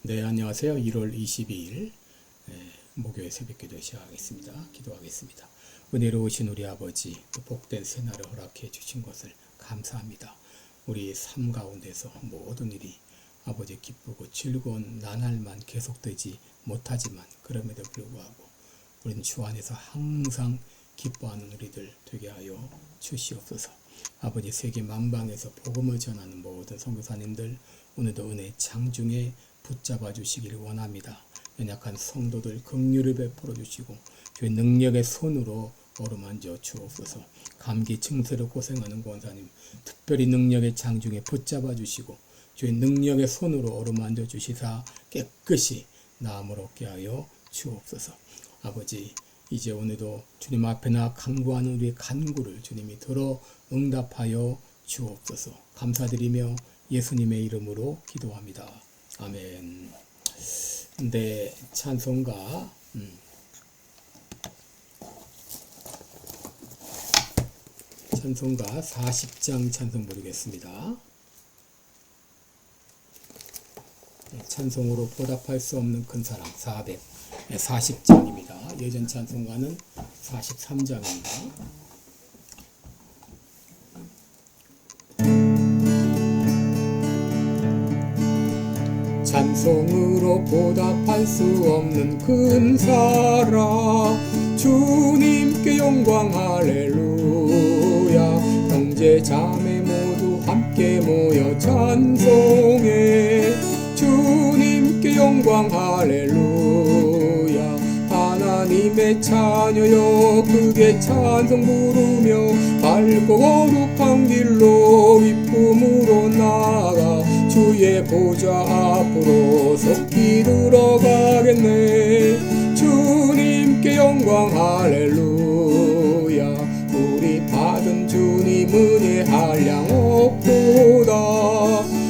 네, 안녕하세요. 1월 22일 목요일 새벽기도 시작하겠습니다. 기도하겠습니다. 은혜로우신 우리 아버지, 또 복된 새날을 허락해 주신 것을 감사합니다. 우리 삶 가운데서 모든 일이 아버지 기쁘고 즐거운 나날만 계속되지 못하지만 그럼에도 불구하고 우리는 주 안에서 항상 기뻐하는 우리들 되게 하여 주시옵소서. 아버지 세계 만방에서 복음을 전하는 모든 선교사님들 오늘도 은혜 장중에 붙잡아 주시기를 원합니다. 연약한 성도들 긍휼을 베풀어 주시고 주의 능력의 손으로 어루만져 주옵소서. 감기 증세로 고생하는 권사님 특별히 능력의 장중에 붙잡아 주시고 주의 능력의 손으로 어루만져 주시사 깨끗이 나음을 얻게 하여 주옵소서. 아버지 이제 오늘도 주님 앞에 나 간구하는 우리의 간구를 주님이 들어 응답하여 주옵소서. 감사드리며 예수님의 이름으로 기도합니다. 아멘. 네, 찬송가 40장 찬송 부르겠습니다. 찬송으로 보답할 수 없는 큰 사랑 440장입니다. 예전 찬송가는 43장입니다. 찬송으로 보답할 수 없는 큰 사랑 주님께 영광 할렐루야. 형제 자매 모두 함께 모여 찬송해 주님께 영광 할렐루야. 하나님의 자녀여 크게 찬송 부르며 밝고 거룩한 길로 기쁨으로 나아가 주의 보좌 앞으로 속히 들어가겠네. 주님께 영광 할렐루야. 우리 받은 주님 은혜 한량 없도다.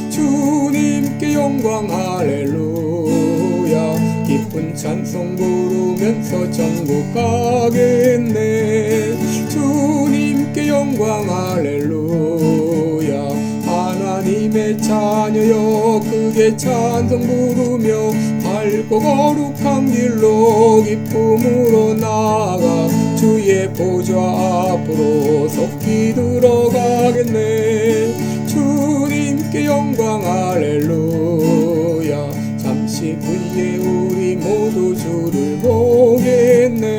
주님께 영광 할렐루야. 기쁜 찬송 부르면서 천국 가겠네. 주님께 영광 할렐루야. 하나님의 자녀여 크게 찬송 부르며 밝고 거룩한 길로 기쁨으로 나아가 주의 보좌 앞으로 속히 들어가겠네. 주님께 영광 할렐루야. 잠시 후에 우리 모두 주를 보겠네.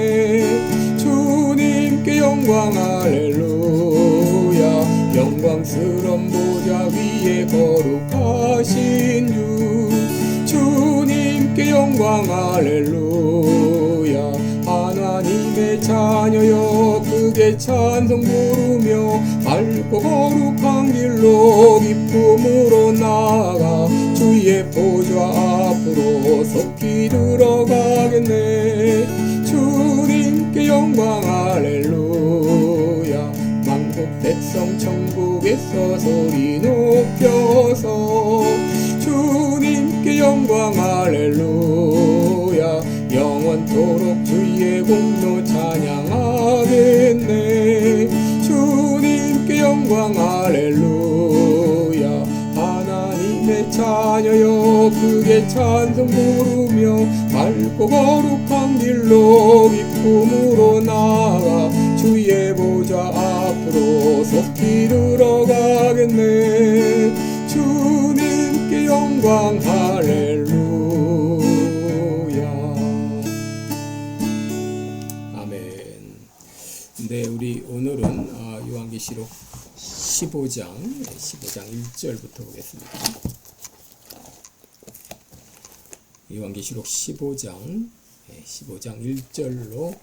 주님께 영광 할렐루야. 영광스러운 보좌 위에 거룩하신 주 주님께 영광 할렐루야. 하나님의 자녀여 크게 찬송 부르며 밝고 거룩한 길로 기쁨으로 나아가 주의 보좌 앞으로 속히 들어가겠네. 주님께 영광 할렐루야. 만국 백성 천국에서 소리 높여서 주님께 영광 할렐루야. 영원토록 주의 공로 찬양하겠네. 주님께 영광 할렐루야. 하나님의 자녀여 크게 찬송 부르며 밝고 거룩한 길로 기쁨으로 나아가 주의 보좌 앞으로 속히 들어가겠네. 주님께 영광 할렐루야. 아멘. 네, 우리 오늘은 요한계시록 15장 1절부터 보겠습니다. 요한계시록 15장 1절로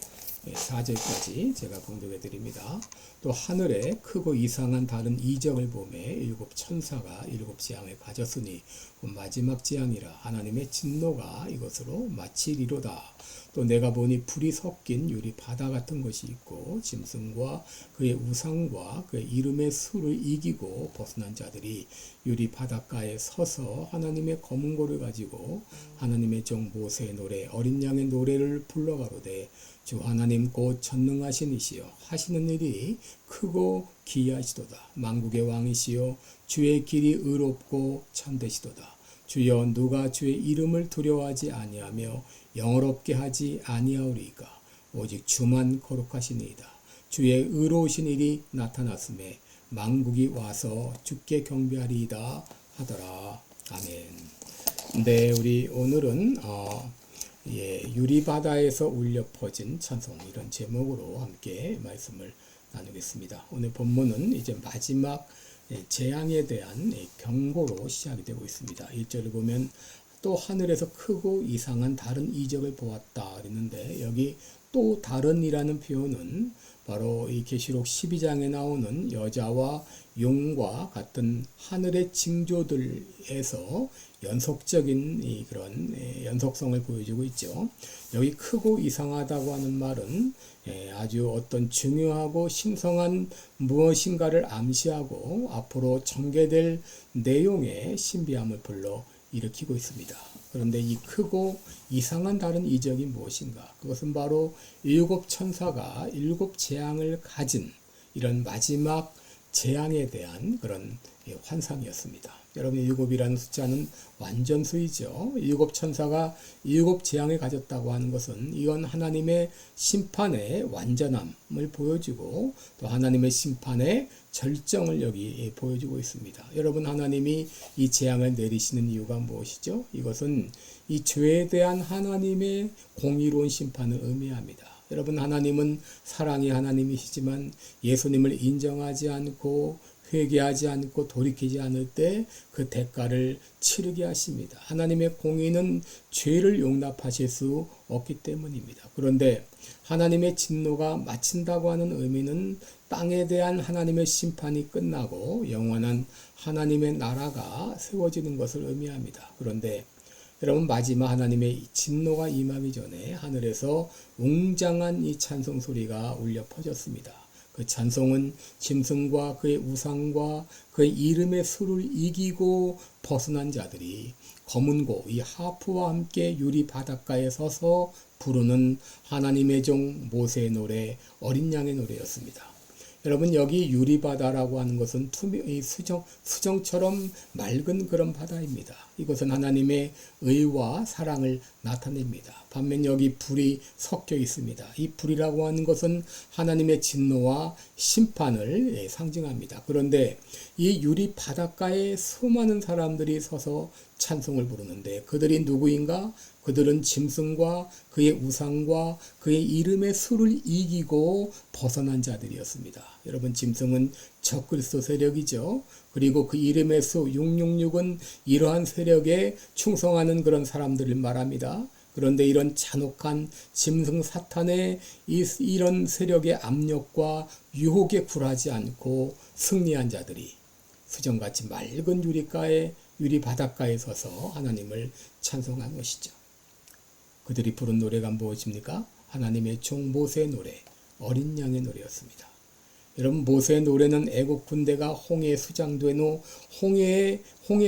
4절까지 제가 봉독해 드립니다. 또 하늘에 크고 이상한 다른 이적을 보매 일곱 천사가 일곱 재앙을 가졌으니 마지막 재앙이라 하나님의 진노가 이것으로 마치리로다. 또 내가 보니 불이 섞인 유리 바다 같은 것이 있고 짐승과 그의 우상과 그의 이름의 수를 이기고 벗어난 자들이 유리 바닷가에 서서 하나님의 검은 고를 가지고 하나님의 종 모세의 노래 어린 양의 노래를 불러가로되 주 하나님 곧 전능하신 이시여 하시는 일이 크고 기이하시도다. 만국의 왕이시여 주의 길이 의롭고 참되시도다. 주여 누가 주의 이름을 두려워하지 아니하며 영어롭게 하지 아니하오리이까. 오직 주만 거룩하시니이다. 주의 의로우신 일이 나타났음에 만국이 와서 주께 경배하리이다 하더라. 아멘. 네, 우리 오늘은 유리바다에서 울려 퍼진 찬송, 이런 제목으로 함께 말씀을 나누겠습니다. 오늘 본문은 이제 마지막 재앙에 대한 경고로 시작이 되고 있습니다. 1절을 보면 또 하늘에서 크고 이상한 다른 이적을 보았다 그랬는데, 여기 또 다른이라는 표현은 바로 이 계시록 12장에 나오는 여자와 용과 같은 하늘의 징조들에서 연속적인 그런 연속성을 보여주고 있죠. 여기 크고 이상하다고 하는 말은 아주 어떤 중요하고 신성한 무엇인가를 암시하고 앞으로 전개될 내용의 신비함을 불러 일으키고 있습니다. 그런데 이 크고 이상한 다른 이적이 무엇인가? 그것은 바로 일곱 천사가 일곱 재앙을 가진 이런 마지막 재앙에 대한 그런 환상이었습니다. 여러분, 일곱이라는 숫자는 완전수이죠. 일곱 천사가 일곱 재앙을 가졌다고 하는 것은 이건 하나님의 심판의 완전함을 보여주고 또 하나님의 심판의 절정을 여기 보여주고 있습니다. 여러분, 하나님이 이 재앙을 내리시는 이유가 무엇이죠? 이것은 이 죄에 대한 하나님의 공의로운 심판을 의미합니다. 여러분, 하나님은 사랑의 하나님이시지만 예수님을 인정하지 않고 회개하지 않고 돌이키지 않을 때 그 대가를 치르게 하십니다. 하나님의 공의는 죄를 용납하실 수 없기 때문입니다. 그런데 하나님의 진노가 마친다고 하는 의미는 땅에 대한 하나님의 심판이 끝나고 영원한 하나님의 나라가 세워지는 것을 의미합니다. 그런데 여러분, 마지막 하나님의 진노가 임하기 전에 하늘에서 웅장한 이 찬송 소리가 울려 퍼졌습니다. 그 찬송은 짐승과 그의 우상과 그의 이름의 수를 이기고 벗어난 자들이 검은 고, 이 하프와 함께 유리 바닷가에 서서 부르는 하나님의 종 모세의 노래, 어린 양의 노래였습니다. 여러분, 여기 유리바다라고 하는 것은 수정처럼 맑은 그런 바다입니다. 이것은 하나님의 의와 사랑을 나타냅니다. 반면 여기 불이 섞여 있습니다. 이 불이라고 하는 것은 하나님의 진노와 심판을 상징합니다. 그런데 이 유리 바닷가에 수많은 사람들이 서서 찬송을 부르는데 그들이 누구인가? 그들은 짐승과 그의 우상과 그의 이름의 수를 이기고 벗어난 자들이었습니다. 여러분, 짐승은 적그리스도 세력이죠. 그리고 그 이름의 수 666은 이러한 세력에 충성하는 그런 사람들을 말합니다. 그런데 이런 잔혹한 짐승 사탄의 이런 세력의 압력과 유혹에 굴하지 않고 승리한 자들이 수정같이 맑은 유리 바닷가에 서서 하나님을 찬송한 것이죠. 그들이 부른 노래가 무엇입니까? 하나님의 종 모세의 노래, 어린 양의 노래였습니다. 여러분, 모세의 노래는 애국 군대가 홍해에 수장된 후 홍해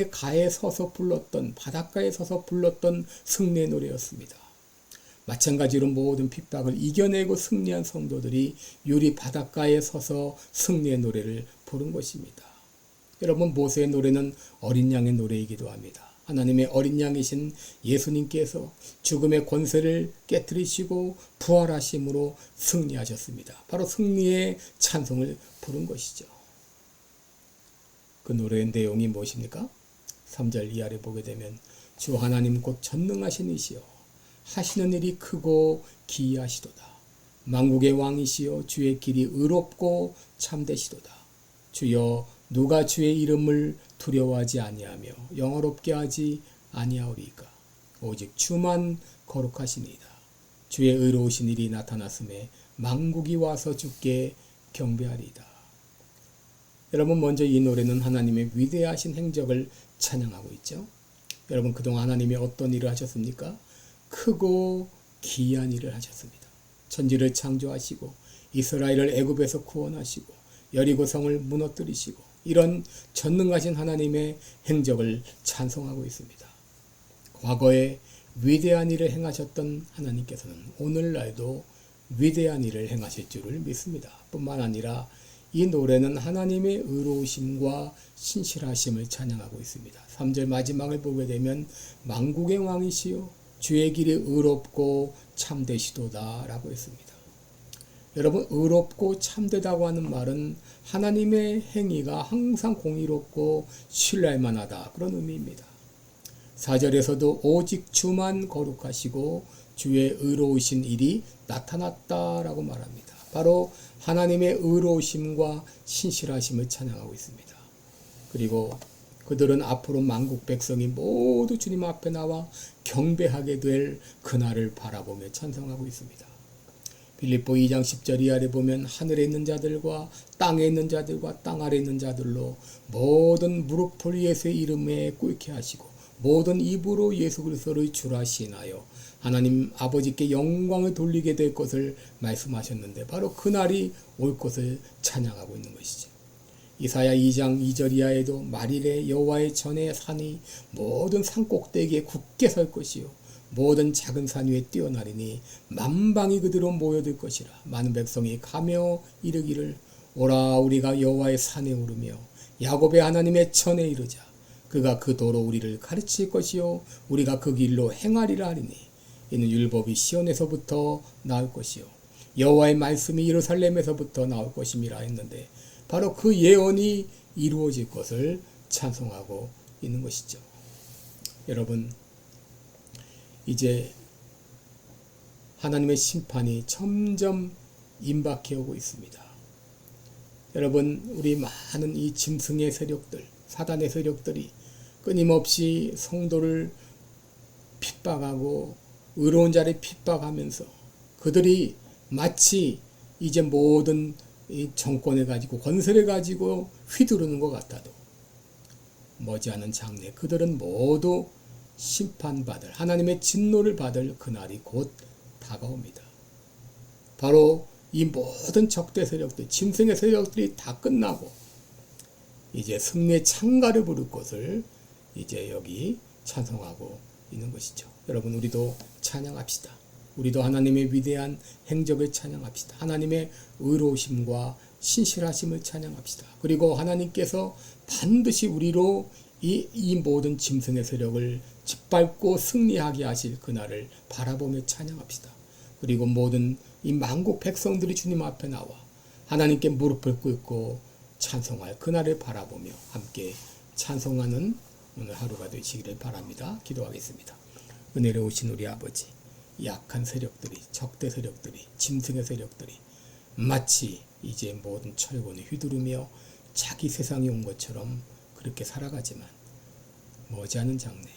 가에 서서 불렀던, 바닷가에 서서 불렀던 승리의 노래였습니다. 마찬가지로 모든 핍박을 이겨내고 승리한 성도들이 유리 바닷가에 서서 승리의 노래를 부른 것입니다. 여러분, 모세의 노래는 어린 양의 노래이기도 합니다. 하나님의 어린 양이신 예수님께서 죽음의 권세를 깨뜨리시고 부활하심으로 승리하셨습니다. 바로 승리의 찬송을 부른 것이죠. 그 노래의 내용이 무엇입니까? 3절 이하를 보게 되면 주 하나님 곧 전능하신 이시여 하시는 일이 크고 기이하시도다. 만국의 왕이시여 주의 길이 의롭고 참되시도다. 주여 누가 주의 이름을 두려워하지 아니하며 영어롭게 하지 아니하오리이까. 오직 주만 거룩하시니이다. 주의 의로우신 일이 나타났음에 만국이 와서 주께 경배하리이다. 여러분, 먼저 이 노래는 하나님의 위대하신 행적을 찬양하고 있죠. 여러분, 그동안 하나님이 어떤 일을 하셨습니까? 크고 기이한 일을 하셨습니다. 천지를 창조하시고 이스라엘을 애굽에서 구원하시고 여리고성을 무너뜨리시고 이런 전능하신 하나님의 행적을 찬송하고 있습니다. 과거에 위대한 일을 행하셨던 하나님께서는 오늘날도 위대한 일을 행하실 줄을 믿습니다. 뿐만 아니라 이 노래는 하나님의 의로우심과 신실하심을 찬양하고 있습니다. 3절 마지막을 보게 되면 만국의 왕이시요 주의 길이 의롭고 참되시도다 라고 했습니다. 여러분, 의롭고 참되다고 하는 말은 하나님의 행위가 항상 공의롭고 신뢰할 만하다, 그런 의미입니다. 4절에서도 오직 주만 거룩하시고 주의 의로우신 일이 나타났다라고 말합니다. 바로 하나님의 의로우심과 신실하심을 찬양하고 있습니다. 그리고 그들은 앞으로 만국 백성이 모두 주님 앞에 나와 경배하게 될 그날을 바라보며 찬송하고 있습니다. 빌립보 2장 10절 이하에 보면 하늘에 있는 자들과 땅에 있는 자들과 땅 아래 있는 자들로 모든 무릎을 예수의 이름에 꿇게 하시고 모든 입으로 예수 그리스도를 주라 시인하여 하나님 아버지께 영광을 돌리게 될 것을 말씀하셨는데 바로 그날이 올 것을 찬양하고 있는 것이죠. 이사야 2장 2절 이하에도 말일에 여호와의 전에 산이 모든 산 꼭대기에 굳게 설 것이요 모든 작은 산 위에 뛰어나리니 만방이 그대로 모여들 것이라. 많은 백성이 가며 이르기를 오라 우리가 여호와의 산에 오르며 야곱의 하나님의 전에 이르자. 그가 그 도로 우리를 가르칠 것이요 우리가 그 길로 행하리라 하리니 이는 율법이 시온에서부터 나올 것이요 여호와의 말씀이 예루살렘에서부터 나올 것임이라 했는데 바로 그 예언이 이루어질 것을 찬송하고 있는 것이죠. 여러분, 이제 하나님의 심판이 점점 임박해 오고 있습니다. 여러분, 우리 많은 이 짐승의 세력들, 사단의 세력들이 끊임없이 성도를 핍박하고 의로운 자를 핍박하면서 그들이 마치 이제 모든 이 정권을 가지고 건설을 가지고 휘두르는 것 같아도 머지않은 장래 그들은 모두 심판받을 하나님의 진노를 받을 그날이 곧 다가옵니다. 바로 이 모든 적대 세력들, 짐승의 세력들이 다 끝나고 이제 승리의 창가를 부를 것을 이제 여기 찬송하고 있는 것이죠. 여러분, 우리도 찬양합시다. 우리도 하나님의 위대한 행적을 찬양합시다. 하나님의 의로우심과 신실하심을 찬양합시다. 그리고 하나님께서 반드시 우리로 이 모든 짐승의 세력을 짓밟고 승리하게 하실 그날을 바라보며 찬양합시다. 그리고 모든 이 만국 백성들이 주님 앞에 나와 하나님께 무릎을 꿇고 찬송할 그날을 바라보며 함께 찬송하는 오늘 하루가 되시기를 바랍니다. 기도하겠습니다. 은혜로우신 우리 아버지, 약한 세력들이, 적대 세력들이, 짐승의 세력들이 마치 이제 모든 철권을 휘두르며 자기 세상이 온 것처럼 그렇게 살아가지만 머지않은 장래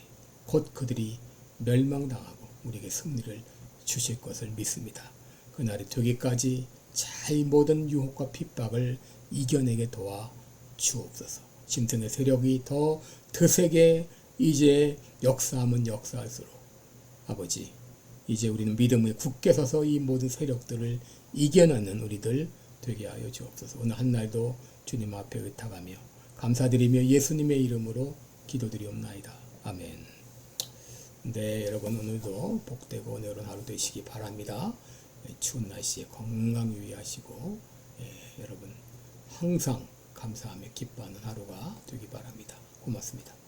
곧 그들이 멸망당하고 우리에게 승리를 주실 것을 믿습니다. 그날이 되기까지 잘 모든 유혹과 핍박을 이겨내게 도와 주옵소서. 짐승의 세력이 더 드세게 이제 역사하면 역사할수록 아버지, 이제 우리는 믿음을 굳게 서서 이 모든 세력들을 이겨내는 우리들 되게 하여 주옵소서. 오늘 한날도 주님 앞에 의탁하며 감사드리며 예수님의 이름으로 기도드리옵나이다. 아멘. 네, 여러분 오늘도 복되고 은혜로운 하루 되시기 바랍니다. 추운 날씨에 건강 유의하시고 여러분 항상 감사하며 기뻐하는 하루가 되기 바랍니다. 고맙습니다.